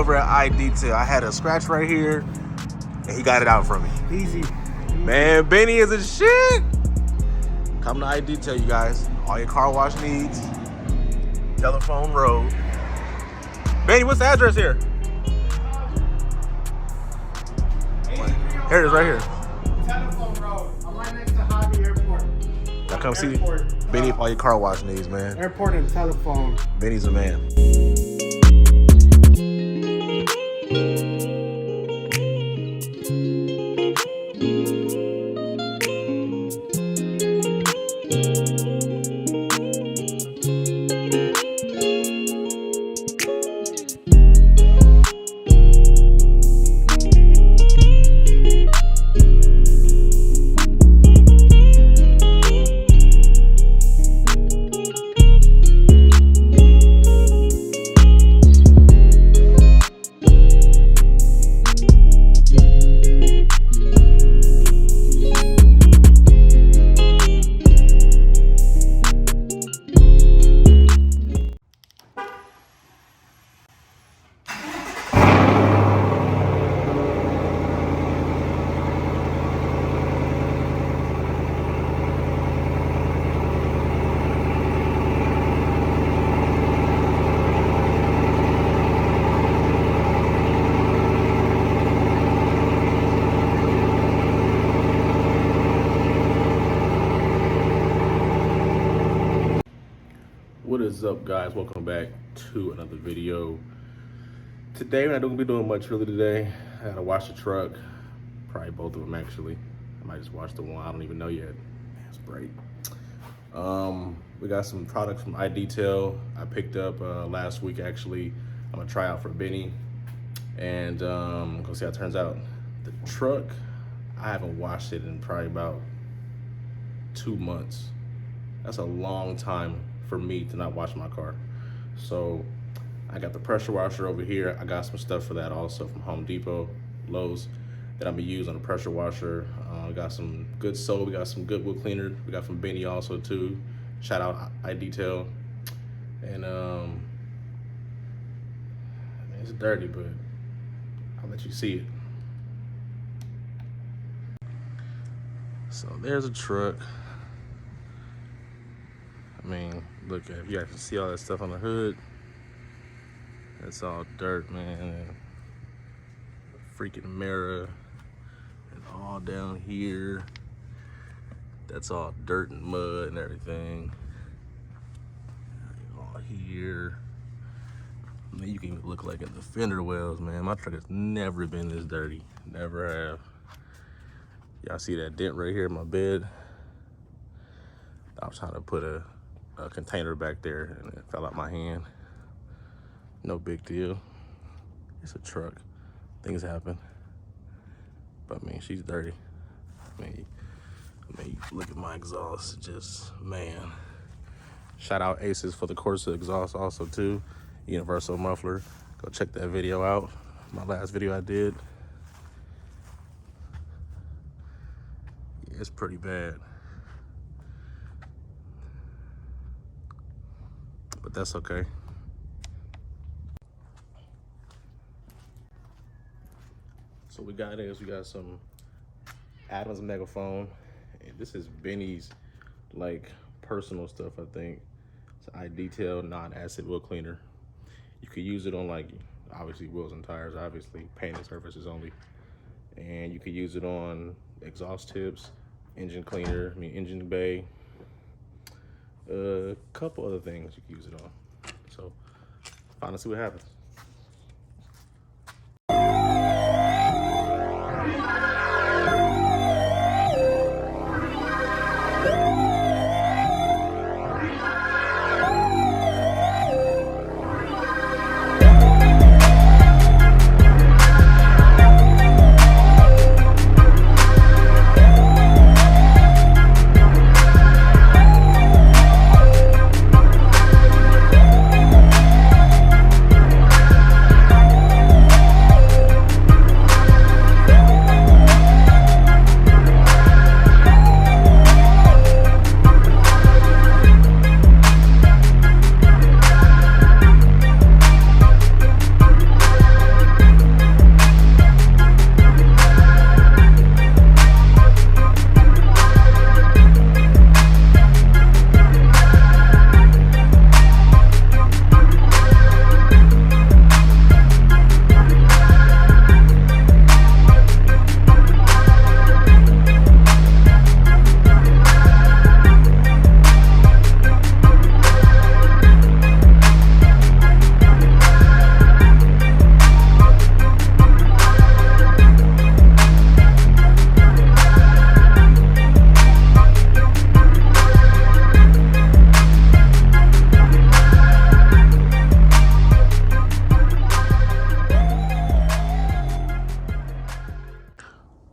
over at i.detail. I had a scratch right here, and he got it out for me. Easy. Man, Benny is a shit. Come to i.detail, you guys. All your car wash needs. Telephone Road. Benny, what's the address here? Here it is, right here. Telephone Road. I'm right next to Hobby Airport. Now come see Benny for all your car wash needs, man. Airport and telephone. Benny's a man. What is up, guys? Welcome back to another video. Today we're not going to be doing much really today. I gotta wash the truck, probably both of them actually. I might just wash the one, I don't even know yet. It's bright. We got some products from i.detail I picked up last week actually. I'm gonna try out for Benny and go see how it turns out. The truck, I haven't washed it in probably about 2 months. That's a long time for me to not wash my car. So I got the pressure washer over here. I got some stuff for that also from Home Depot, Lowe's, that I'm gonna use on the pressure washer. We got some good soap, we got some good wood cleaner. We got from Benny also too. Shout out i.detail. And it's dirty, but I'll let you see it. So there's a truck. I mean, look, if you guys can see all that stuff on the hood, that's all dirt, man. And freaking mirror, and all down here, that's all dirt and mud and everything. All here, and then you can even look like in the fender wells, man. My truck has never been this dirty, never have. Y'all see that dent right here in my bed? I was trying to put a container back there and it fell out my hand. No big deal. It's a truck. Things happen. But I mean, she's dirty. I mean, look at my exhaust. Just, man. Shout out Aces for the Corsa exhaust also too. Universal muffler. Go check that video out. My last video I did. Yeah, it's pretty bad. But that's okay. So we got some Adam's megaphone. And this is Benny's like personal stuff, I think. It's i.detail non-acid wheel cleaner. You could use it on like obviously wheels and tires, obviously painted surfaces only. And you could use it on exhaust tips, engine cleaner, engine bay. A couple other things you can use it on. So, find and see what happens.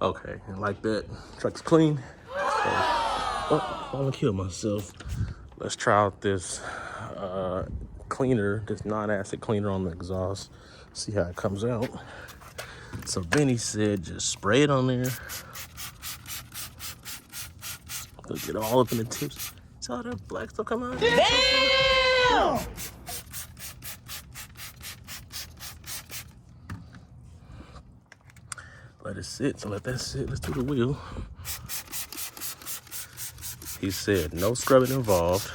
Okay, and like that, truck's clean. So, oh, I'm gonna kill myself. Let's try out this cleaner, this non-acid cleaner on the exhaust. See how it comes out. So Benny said just spray it on there. It'll get all up in the tips. See all that black stuff come out? Damn! Let it sit, so let that sit. Let's do the wheel. He said no scrubbing involved.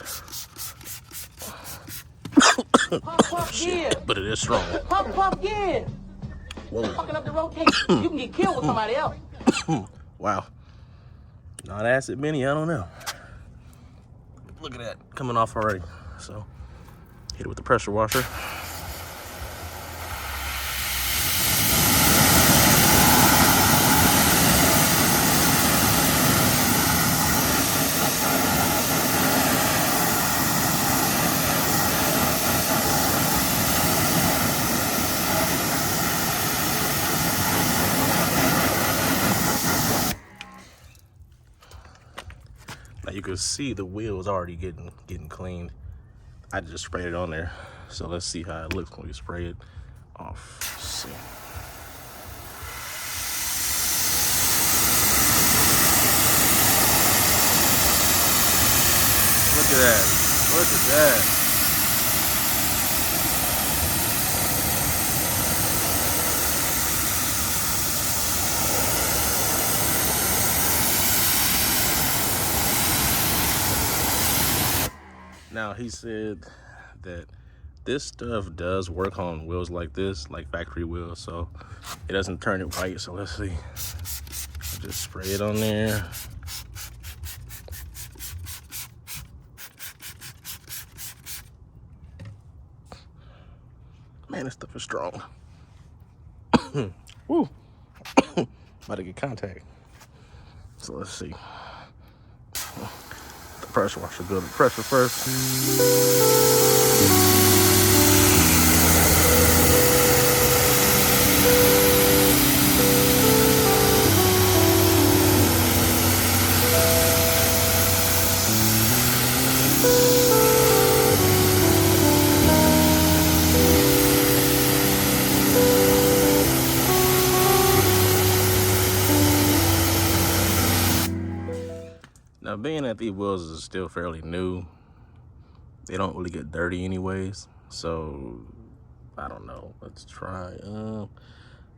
Shit, but it is strong. Pump, yeah. Whoa. Fucking up the rotation. You can get killed with somebody else. Wow. Non-acid Benny, I don't know. Look at that, coming off already. So, hit it with the pressure washer. Now you can see the wheels already getting cleaned. I just sprayed it on there. So let's see how it looks when we spray it off. Let's see. Look at that. Look at that. Now he said that this stuff does work on wheels like this, like factory wheels, so it doesn't turn it white. So let's see. I'll just spray it on there. Man, this stuff is strong. Woo. About to get contact. So let's see. The pressure washer, build the pressure first. Now, being that these wheels is still fairly new, they don't really get dirty anyways. So, I don't know. Let's try.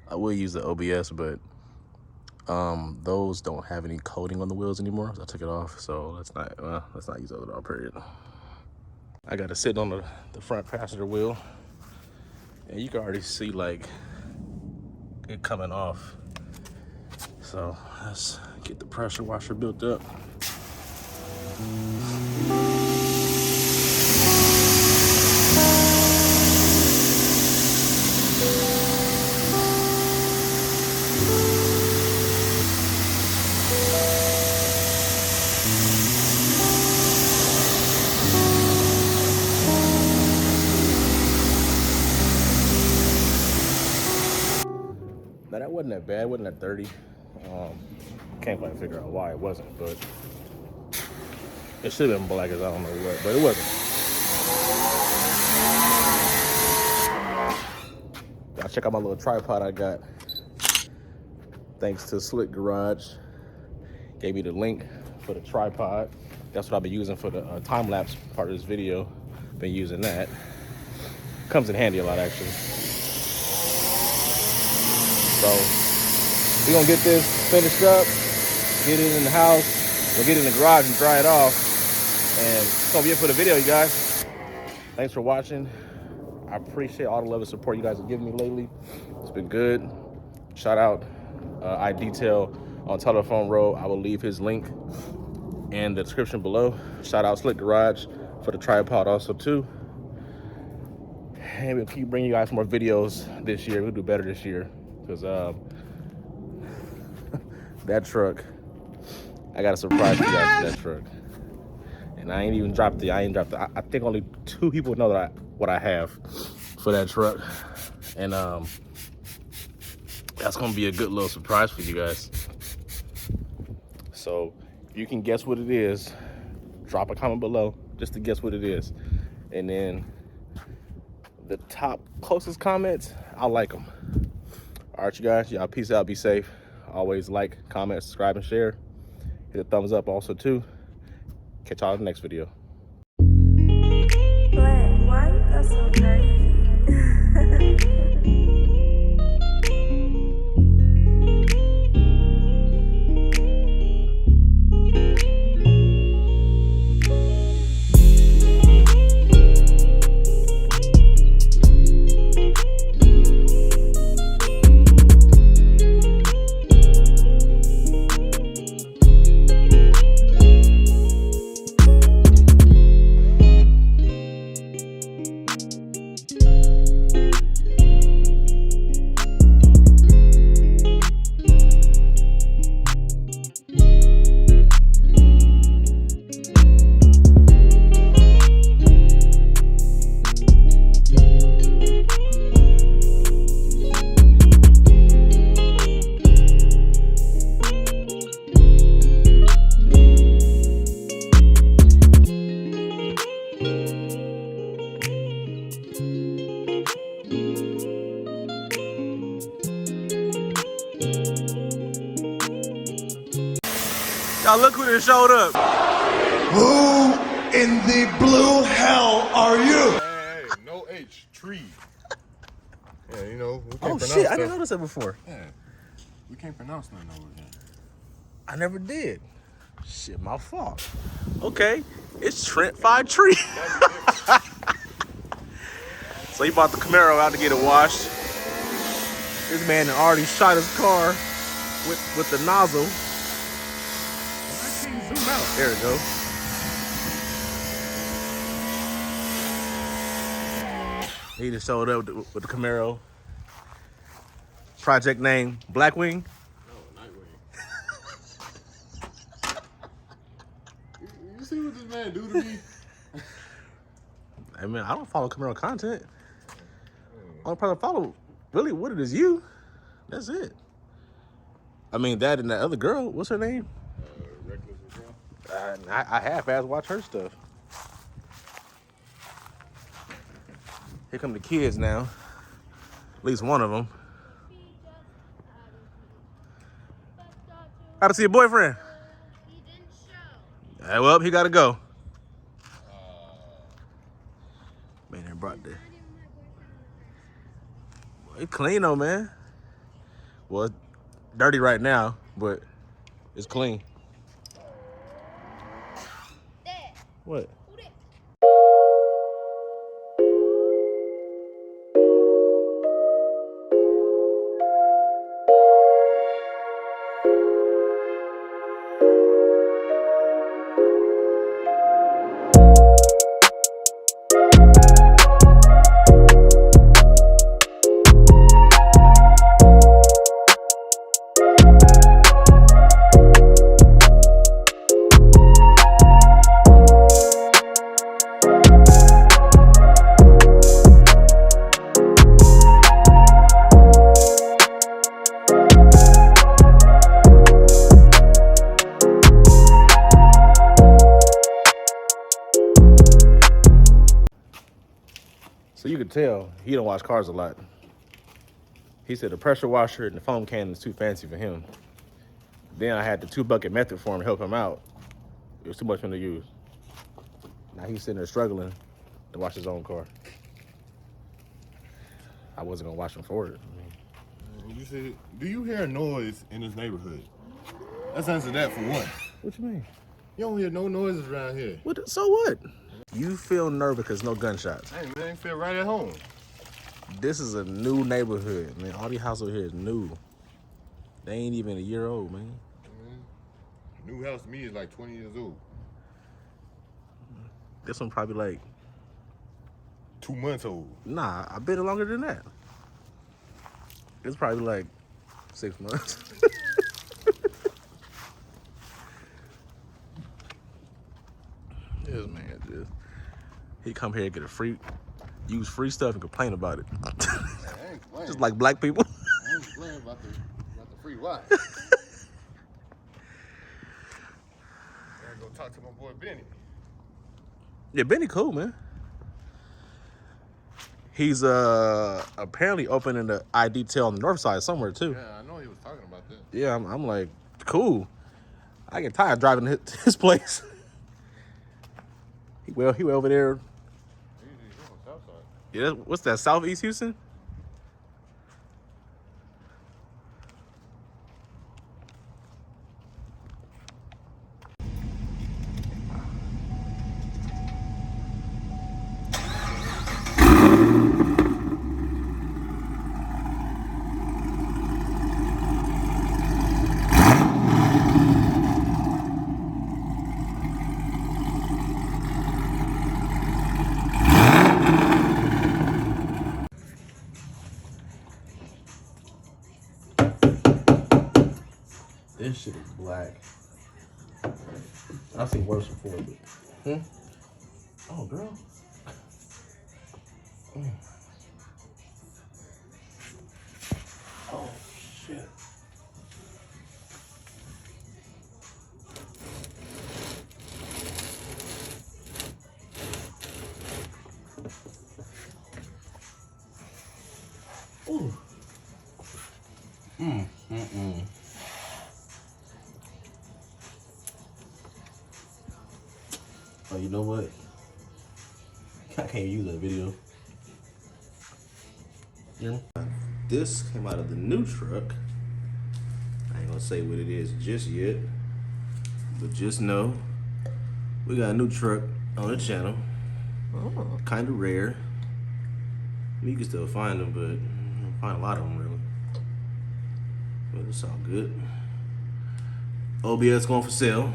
I will use the OBS, but those don't have any coating on the wheels anymore. So I took it off. So let's not use those at all. Period. I got it sitting on the front passenger wheel, and you can already see like it coming off. So let's get the pressure washer built up. Now that wasn't that bad, wasn't that dirty. Can't quite figure out why it wasn't, but it should have been black as I don't know what, but it wasn't. Y'all check out my little tripod I got. Thanks to Slick Garage. Gave me the link for the tripod. That's what I've been using for the time-lapse part of this video. Been using that. Comes in handy a lot, actually. So, we're gonna get this finished up, get it in the house, we'll get it in the garage and dry it off. And that's gonna be it for the video, you guys. Thanks for watching. I appreciate all the love and support you guys have given me lately. It's been good. Shout out i.detail on Telephone Road. I will leave his link in the description below. Shout out Slick Garage for the tripod also too. And we'll keep bringing you guys more videos this year. We'll do better this year because that truck, I got a surprise for you guys for that truck. And I ain't even dropped the, I think only 2 people know that what I have for that truck. And that's gonna be a good little surprise for you guys. So if you can guess what it is, drop a comment below just to guess what it is. And then the top closest comments, I'll like them. All right, you guys, y'all peace out, be safe. Always like, comment, subscribe, and share. Hit a thumbs up also too. Catch y'all in the next video. Black, why you got so crazy? Y'all look who done showed up. Who in the blue hell are you? Hey, no H, tree. Yeah, you know, we can't Oh pronounce shit, I stuff. didn't notice that before. Yeah, we can't pronounce nothing over here. I never did. Shit, my fault. Okay, it's Trentfivetree. So he bought the Camaro out to get it washed. This man had already shot his car with the nozzle. I can't zoom out. There we go. He just showed up with the Camaro. Project name, Blackwing. No, Nightwing. You see what this man do to me? I mean, I don't follow Camaro content. Only person I follow, really, what it is you. That's it. I mean, that and that other girl, what's her name? Reckless as well. I half-ass watch her stuff. Here come the kids now. At least one of them. How to see your boyfriend? He didn't show. Hey, well, he gotta go. Man, they brought the. It's clean though, man. Well, it's dirty right now, but it's clean. Dad, What? who that? So you could tell he don't wash cars a lot. He said the pressure washer and the foam cannon is too fancy for him. Then I had the 2-bucket method for him to help him out. It was too much for him to use. Now he's sitting there struggling to wash his own car. I wasn't gonna wash him for it. I mean, You said, do you hear noise in this neighborhood? Let's answer that for one. what you mean? You don't hear no noises around here. What? So what? You feel nervous because no gunshots. Hey, man, feel right at home. This is a new neighborhood, man. All these houses over here is new. They ain't even a year old, man. New house to me is like 20 years old. This one probably like, 2 months old. nah, I bet it longer than that. It's probably like 6 months. This man just, he come here and get a free, use free stuff and complain about it. I ain't complaining. Just like black people. I ain't complaining about the free wife. go talk to my boy Benny. Yeah, Benny cool, man. He's apparently opening the i.detail on the north side somewhere too. Yeah, I know he was talking about that. Yeah, I'm like, cool. I get tired driving to his place. he went over there. He's on the south side. Yeah, what's that? Southeast Houston? This shit is black. I've seen worse before, but oh, girl. Oh shit. Ooh. Oh, you know what? I can't use that video. Yeah. This came out of the new truck. I ain't gonna say what it is just yet, but just know we got a new truck on the channel. Oh. Kind of rare. You can still find them, but you don't find a lot of them really. But it's all good. OBS going for sale.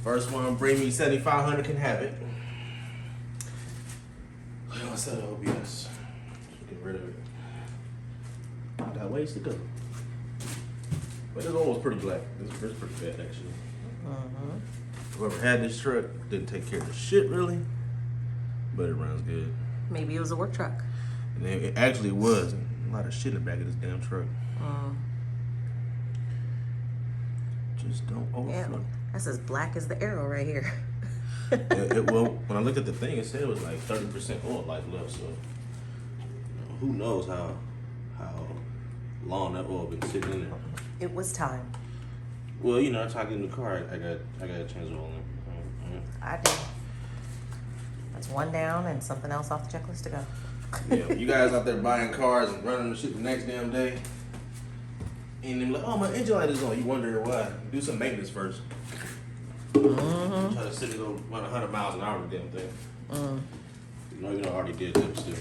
First one, bring me 7,500 can have it. Let's sell the OBS. Get rid of it. Got ways to go. But this one was pretty black. This is pretty bad actually. Whoever had this truck didn't take care of the shit really, but it runs good. Maybe it was a work truck. And it actually was a lot of shit in the back of this damn truck. Just don't overflow. Yeah, that's as black as the arrow right here. Well, when I looked at the thing, it said it was like 30% oil life left. So who knows how long that oil been sitting in there. It was time. Well, you know, I talked in the car. I got to change the oil in. I did. That's one down and something else off the checklist to go. Yeah, you guys out there buying cars and running the shit the next damn day, and then like, oh, my engine light is on. You wonder why? Do some maintenance first. Try to sit and go run 100 miles an hour with the damn thing. You know, I already did that still.